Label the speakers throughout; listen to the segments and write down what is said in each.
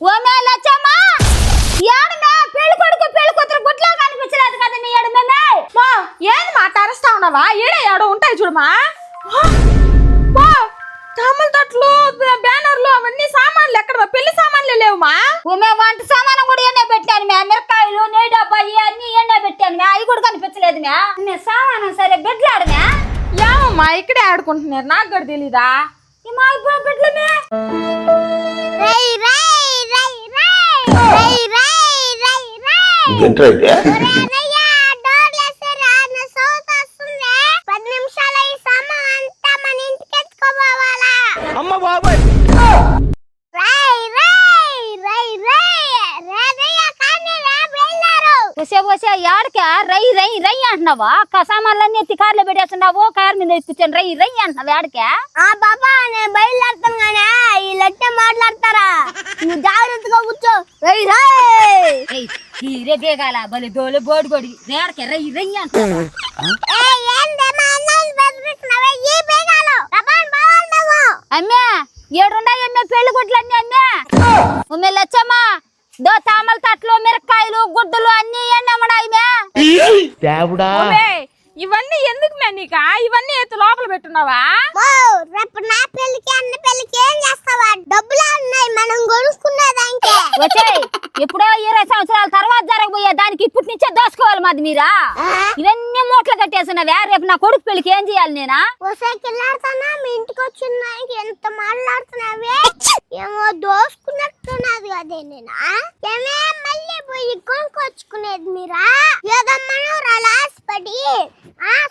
Speaker 1: ఓమే లచ్చమ్మా ఏడమే పెళ్లి కొడుకు పెళ్లి కూతురు గుట్లా కనిపించలేదు కదా నీ ఏడమే
Speaker 2: మా ఏంది మాట అరుస్తా ఉన్నావా? ఏడో ఉంటాయి చూడమా. కమ్మల తట్లు బ్యానర్లు అవన్నీ సామాన్లు ఎక్కడ? పెళ్లి సామాన్లు లేవుమా?
Speaker 1: ఓమే వంట సామానం కూడా ఎన్నే పెట్టాను మే, మిరకాయలు నెయ్యి డబ్బాయి అన్ని ఎన్నే పెట్టాను మే, అవి కూడా కనిపించలేదు మే సామానం సరే బెడ్లాడమే.
Speaker 2: ఏమమ్మా ఇక్కడే ఆడుకుంటున్నారు, నాకు కూడా తెలీదా?
Speaker 1: మా బెడ్లమే
Speaker 3: అమ్మ బాబాయ్
Speaker 1: వచ్చే ఏడక రై రై రై అంటున్నావా? సామాన్లన్నీ ఎత్తి కార్లో పెట్టేస్తున్నావు, కారు మీద ఎత్తిచ్చాను రై రై అంటున్నావు ఏడకే?
Speaker 4: బాబా నేను బయలుదేరుతాను గానే వీళ్ళట్టే మాట్లాడతారా, నువ్వు జాగ్రత్తగా కూర్చో. రై రై
Speaker 1: తీరే బేగాల బలి దోలు బోడి బోడి ఏడకే రై రై అంటున్నావా? అమ్మే ఏడున్నాయి అమ్మే పెళ్లి గుడ్లన్నీ అమ్మే. ఉమ్మే లచ్చమ్మా దో తామల తట్లు మిరకాయలు గుడ్డలు అన్ని
Speaker 2: ఇవన్నీ ఎందుకు మే నీకా? ఇవన్నీ ఎత్తు లోపల పెట్టున్నావా?
Speaker 4: రేపు నా పెళ్లికి అన్న పెళ్లికి ఏం చేస్తావా? డబ్బులు ఉన్నాయి మనం కొనుక్కునేదానికి.
Speaker 1: వచ్చాయి ఎప్పుడో 20 సంవత్సరాల తర్వాత జరగబోయే దానికి ఇప్పటి నుంచే దోసుకోవాలి మాది మీరా. ఇవన్నీ మూటలు కట్టేసినవే, రేపు నా కొడుకు పెళ్లికి ఏం చేయాలి నేనా?
Speaker 4: కిల్లాడుతున్నా మీ ఇంటికి వచ్చిన ఎంత మాట్లాడుతున్నావే, ఏమో దోసుకున్నట్టున్నది అదే నేనా? ఏమే మళ్ళీ పోయి కొనుక్కొచ్చుకునేది మీరా? ఏదో మనోరాలు ఆశపడి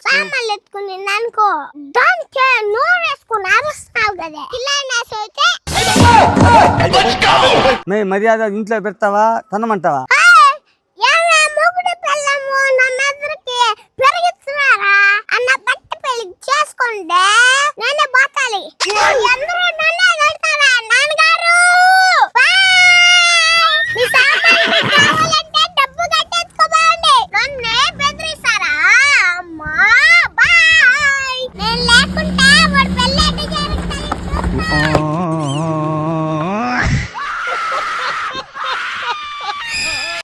Speaker 4: సామాన్లు ఎత్తుకుని అనుకో, దానికే నూనె వేసుకుని అరుస్తున్నావు కదా. ఇలా
Speaker 3: మర్యాద ఇంట్లో పెడతావా తనమంటావా?
Speaker 4: మొగుడు పిల్లము నా మెదడుకి పెరిగిస్తున్నారా అన్న బట్ట పెళ్లి చేసుకుంటే నేనే పోతాలి. అందరూ నన్నే కడతారా నాన్నగారు? మీ సామాన్లు కావాలంటే డబ్బు కట్టేసుకోండి, నన్నే బెదిరిస్తారా? అమ్మా బాయ్, నేను లేకుంటే